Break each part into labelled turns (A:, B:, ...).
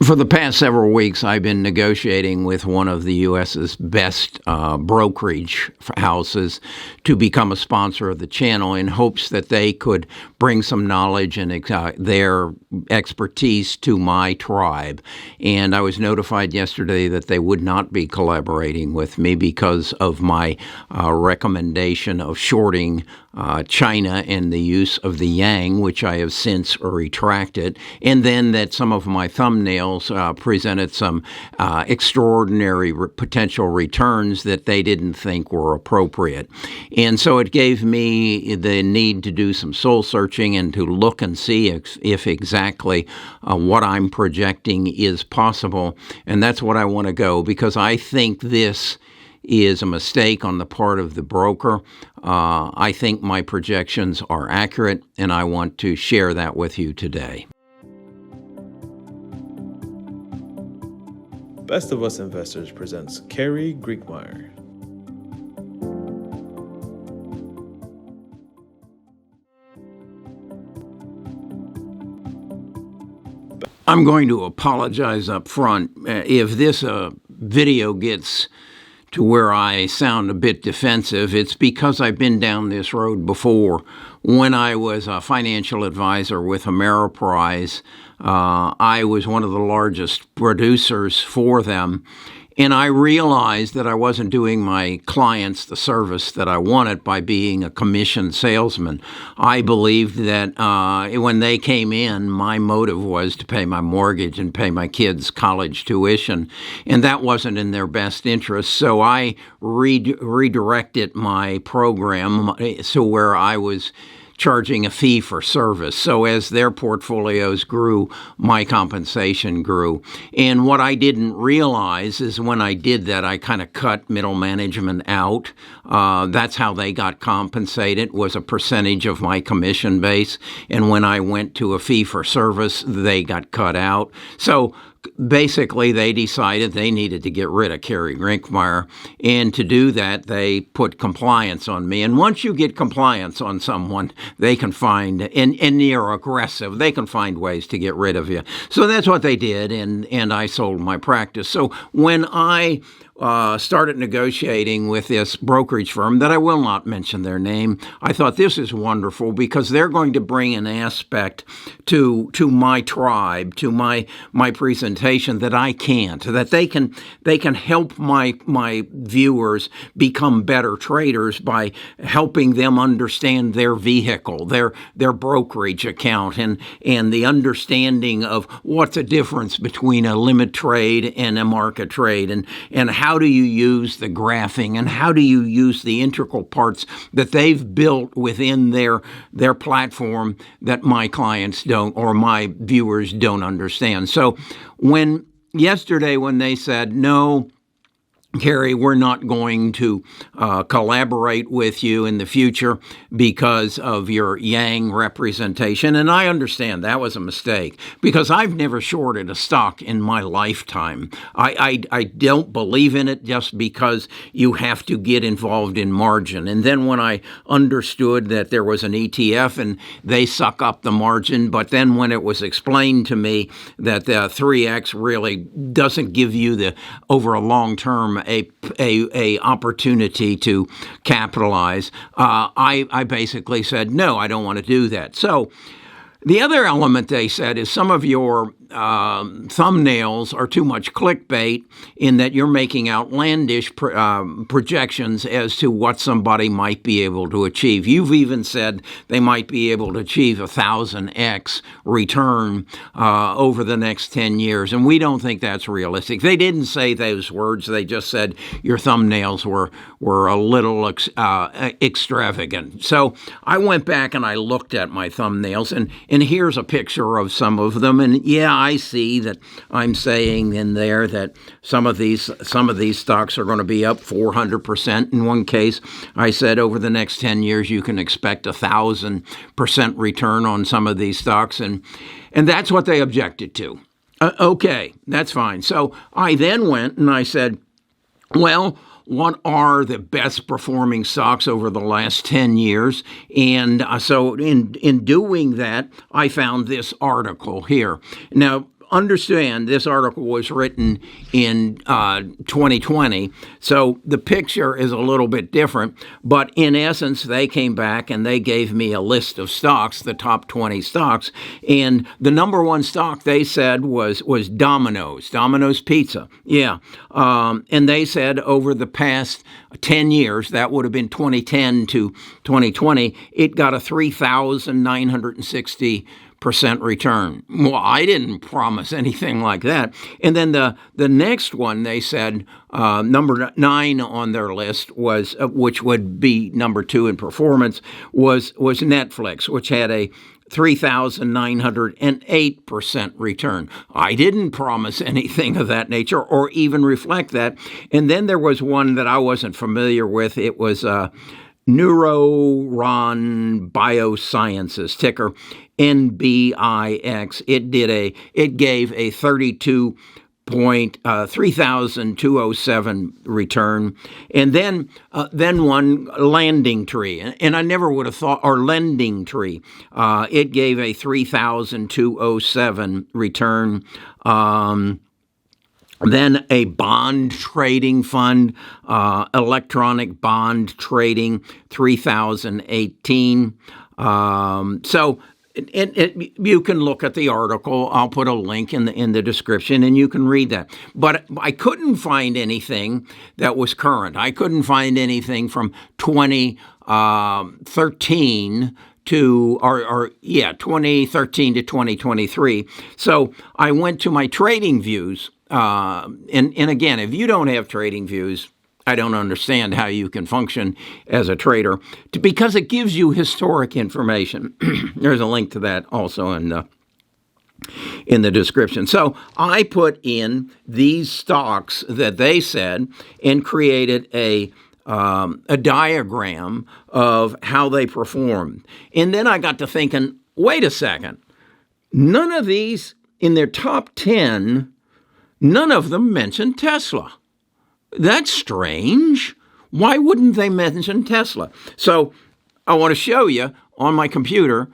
A: For the past several weeks, I've been negotiating with one of the U.S.'s best brokerage houses to become a sponsor of the channel in hopes that they could bring some knowledge and their expertise to my tribe. And I was notified yesterday that they would not be collaborating with me because of my recommendation of shorting China and the use of the yang, which I have since retracted, and then that some of my thumbnails presented some extraordinary potential returns that they didn't think were appropriate. And so it gave me the need to do some soul searching and to look and see if exactly what I'm projecting is possible. And that's what I want to go, because I think this is a mistake on the part of the broker. I think my projections are accurate, and I want to share that with you today.
B: Best of Us Investors presents Carrie Griegmeyer.
A: I'm going to apologize up front if this video gets to where I sound a bit defensive. It's because I've been down this road before. When I was a financial advisor with Ameriprise, I was one of the largest producers for them, and I realized that I wasn't doing my clients the service that I wanted by being a commission salesman. I believed that when they came in, my motive was to pay my mortgage and pay my kids' college tuition, and that wasn't in their best interest. So I redirected my program so where I was charging a fee for service. So as their portfolios grew, my compensation grew. And what I didn't realize is when I did that, I kind of cut middle management out. That's how they got compensated, was a percentage of my commission base. And when I went to a fee for service, they got cut out. So basically, they decided they needed to get rid of Carrie Griegmeyer, and to do that, they put compliance on me. And once you get compliance on someone, they can find, and you're aggressive, they can find ways to get rid of you. So that's what they did, and I sold my practice. So when I started negotiating with this brokerage firm that I will not mention their name, I thought this is wonderful because they're going to bring an aspect to my tribe, to my presentation that I can't, that they can help my viewers become better traders by helping them understand their vehicle, their brokerage account, and the understanding of what's the difference between a limit trade and a market trade, and how do you use the graphing, and how do you use the integral parts that they've built within their platform that my clients don't, or my viewers don't understand. So yesterday when they said, no, Carrie, we're not going to collaborate with you in the future because of your yang representation. And I understand that was a mistake because I've never shorted a stock in my lifetime. I don't believe in it just because you have to get involved in margin. And then when I understood that there was an ETF and they suck up the margin, but then when it was explained to me that the 3X really doesn't give you over a long term a opportunity to capitalize, I basically said, no, I don't want to do that. So the other element they said is some of your thumbnails are too much clickbait in that you're making outlandish projections as to what somebody might be able to achieve. You've even said they might be able to achieve 1,000x return over the next 10 years, and we don't think that's realistic. They didn't say those words. They just said your thumbnails were a little extravagant. So I went back and I looked at my thumbnails, and here's a picture of some of them, and yeah, I see that I'm saying in there that some of these stocks are going to be up 400%. In one case, I said over the next 10 years you can expect 1,000% return on some of these stocks, and that's what they objected to. Okay, that's fine. So I then went and I said, well, what are the best performing stocks over the last 10 years? And so in doing that, I found this article here. Now, understand this article was written in 2020, so the picture is a little bit different. But in essence, they came back and they gave me a list of stocks, the top 20 stocks, and the number one stock they said was Domino's Pizza. Yeah, and they said over the past 10 years, that would have been 2010 to 2020, it got a 3,960% return. Well, I didn't promise anything like that. And then the next one, they said, number 9 on their list was, which would be number 2 in performance, was Netflix, which had a 3,908% return. I didn't promise anything of that nature or even reflect that. And then there was one that I wasn't familiar with. It was Neuron Biosciences, ticker NBIX. It gave a 3,207 return, and then one Landing Tree, and I never would have thought, or Lending Tree, it gave a 3,207 return. Then a bond trading fund, electronic bond trading, 3,018. So you can look at the article. I'll put a link in the description, and you can read that. But I couldn't find anything that was current. I couldn't find anything from 2013 to 2013 to 2023. So I went to my trading views. And again, if you don't have trading views, I don't understand how you can function as a trader, because it gives you historic information. There's a link to that also in the description. So I put in these stocks that they said and created a diagram of how they performed. And then I got to thinking, wait a second, none of these in their top 10, none of them mentioned Tesla. That's strange. Why wouldn't they mention Tesla? So I want to show you on my computer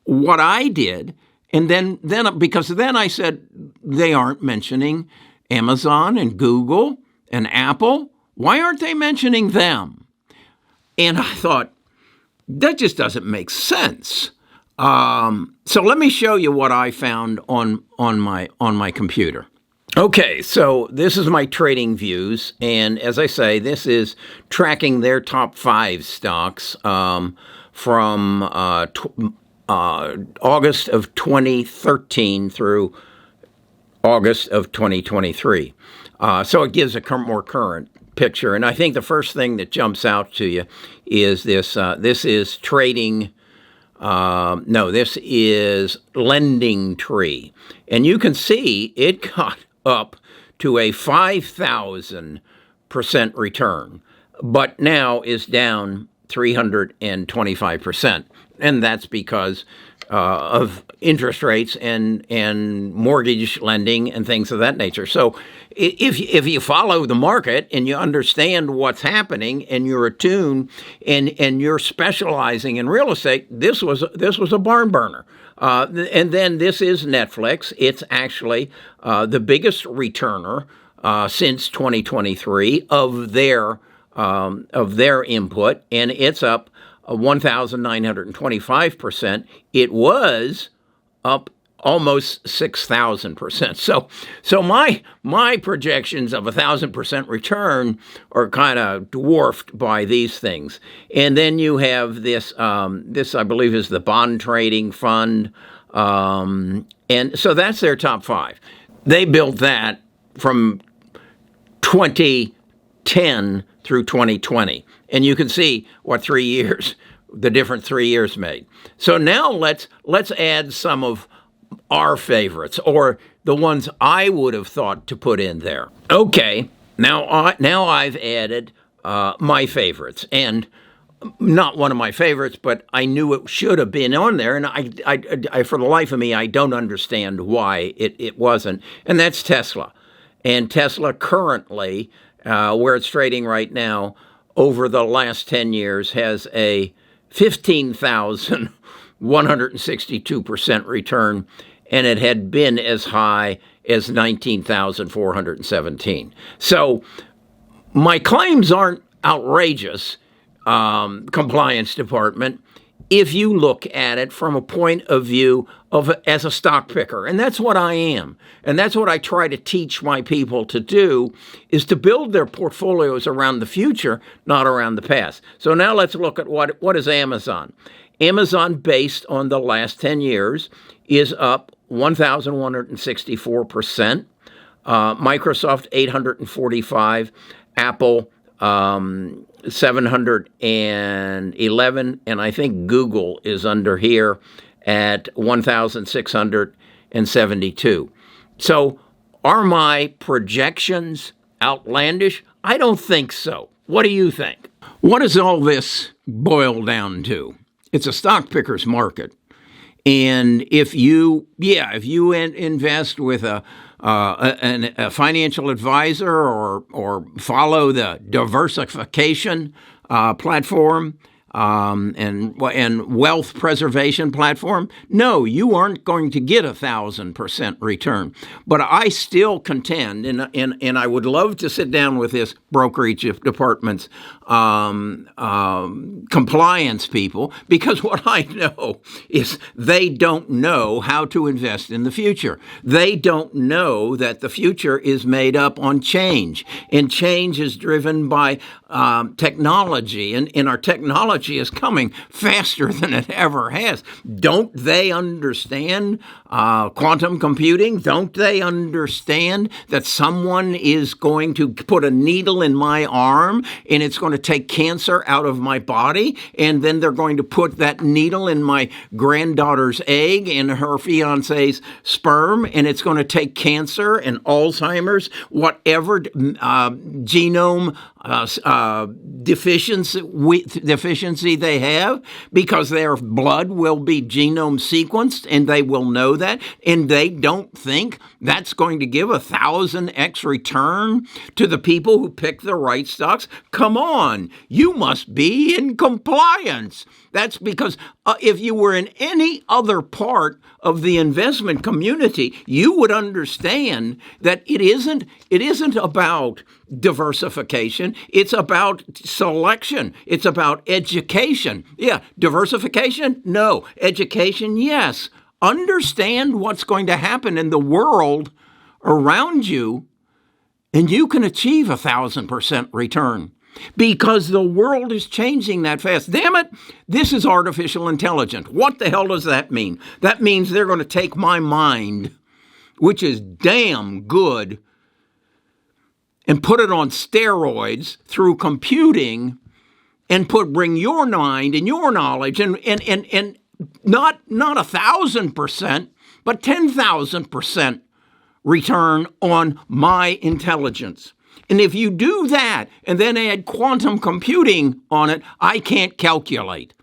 A: what I did. And then because then I said they aren't mentioning Amazon and Google and Apple. Why aren't they mentioning them? And I thought, that just doesn't make sense. So let me show you what I found on my computer. Okay, so this is my trading views, and as I say, this is tracking their top 5 stocks from August of 2013 through August of 2023. So it gives a more current picture, and I think the first thing that jumps out to you is this. This is trading. This is Lending Tree, and you can see it got up to a 5,000% return, but now is down 325%. And that's because of interest rates and mortgage lending and things of that nature. So if you follow the market and you understand what's happening and you're attuned and you're specializing in real estate, this was a barn burner. And then this is Netflix. It's actually the biggest returner since 2023 of their input, and it's up 1,925%. It was up almost 6,000%. So my projections of 1,000% return are kind of dwarfed by these things. And then you have this. This I believe is the bond trading fund, and so that's their top 5. They built that from 2010 through 2020, and you can see what 3 years, the different 3 years made. So now let's add some of our favorites, or the ones I would have thought to put in there. Okay, now I've added my favorites, and not one of my favorites, but I knew it should have been on there, and I for the life of me, I don't understand why it wasn't, and that's Tesla. And Tesla currently, where it's trading right now, over the last 10 years, has a 15,162% return, and it had been as high as 19,417. So my claims aren't outrageous, compliance department, if you look at it from a point of view of as a stock picker. And that's what I am. And that's what I try to teach my people to do, is to build their portfolios around the future, not around the past. So now let's look at what is Amazon. Amazon, based on the last 10 years, is up 1,164%. Microsoft, 845. Apple, 711, and I think Google is under here at 1,672. So are my projections outlandish? I don't think so. What do you think? What does all this boil down to? It's a stock picker's market. And if you invest with a financial advisor or follow the diversification platform and wealth preservation platform, no, you aren't going to get 1,000% return. But I still contend, and I would love to sit down with this brokerage department's compliance people, because what I know is they don't know how to invest in the future. They don't know that the future is made up on change, and change is driven by technology, and our technology is coming faster than it ever has. Don't they understand quantum computing? Don't they understand that someone is going to put a needle in my arm and it's going to take cancer out of my body, and then they're going to put that needle in my granddaughter's egg and her fiance's sperm, and it's going to take cancer and Alzheimer's, whatever genome deficiency they have, because their blood will be genome sequenced, and they will know that, and they don't think that's going to give 1,000x return to the people who pick the right stocks. Come on, you must be in compliance. That's because if you were in any other part of the investment community, you would understand that it isn't about diversification. It's about selection. It's about education. Yeah, diversification? No. Education? Yes. Understand what's going to happen in the world around you, and you can achieve 1,000% return. Because the world is changing that fast. Damn it, this is artificial intelligence. What the hell does that mean? That means they're going to take my mind, which is damn good, and put it on steroids through computing, and bring your mind and your knowledge and not 1,000%, but 10,000% return on my intelligence. And if you do that and then add quantum computing on it, I can't calculate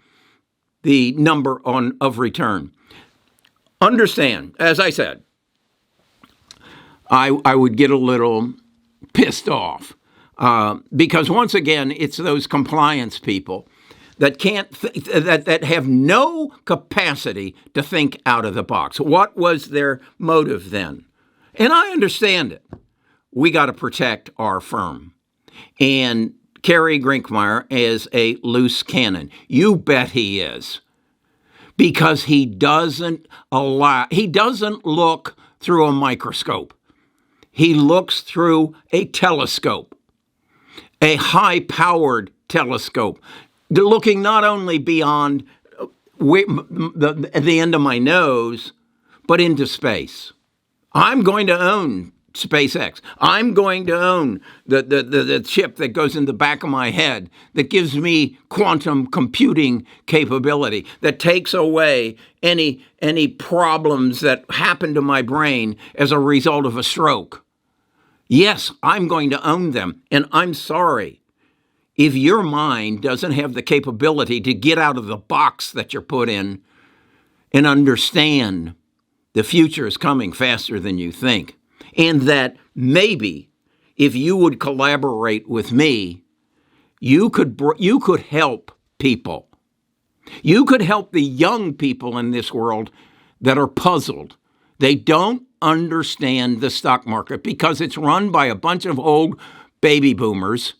A: the number of return. Understand, as I said, I would get a little pissed off because once again, it's those compliance people that can't that have no capacity to think out of the box. What was their motive then? And I understand it. We got to protect our firm. And Carey Grinkmeyer is a loose cannon. You bet he is. Because he doesn't look through a microscope. He looks through a telescope, a high-powered telescope, looking not only beyond the end of my nose, but into space. I'm going to own SpaceX. I'm going to own the chip that goes in the back of my head that gives me quantum computing capability, that takes away any problems that happen to my brain as a result of a stroke. Yes, I'm going to own them, and I'm sorry if your mind doesn't have the capability to get out of the box that you're put in and understand the future is coming faster than you think. And that maybe if you would collaborate with me, you could help people. You could help the young people in this world that are puzzled, They don't understand the stock market because it's run by a bunch of old baby boomers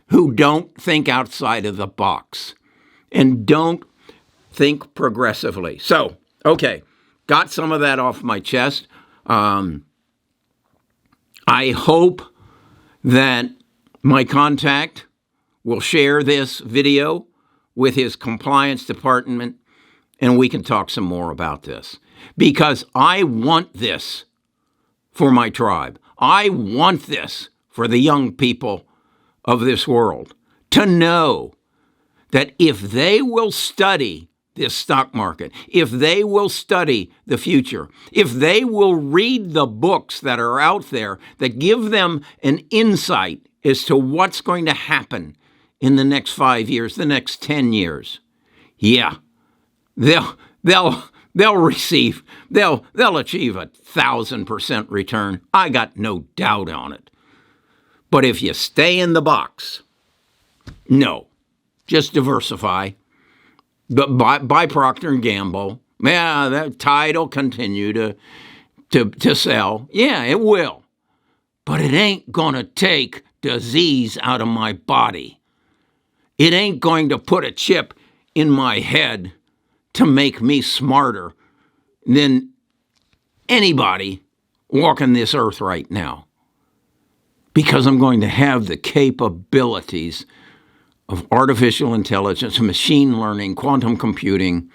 A: who don't think outside of the box and don't think progressively. So, okay, got some of that off my chest. I hope that my contact will share this video with his compliance department and we can talk some more about this. Because I want this for my tribe. I want this for the young people of this world to know that if they will study this stock market, if they will study the future, if they will read the books that are out there that give them an insight as to what's going to happen in the next 5 years, the next 10 years, yeah, they'll achieve 1,000% return. I got no doubt on it. But if you stay in the box, no, just diversify. But buy Procter & Gamble. Yeah, that Tide will continue to sell. Yeah, it will. But it ain't going to take disease out of my body. It ain't going to put a chip in my head to make me smarter than anybody walking this earth right now. Because I'm going to have the capabilities of artificial intelligence, machine learning, quantum computing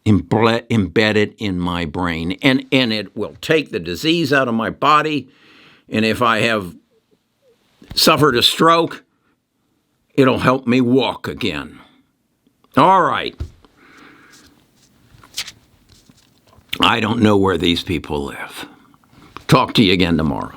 A: embedded in my brain. And it will take the disease out of my body. And if I have suffered a stroke, it'll help me walk again. All right. I don't know where these people live. Talk to you again tomorrow.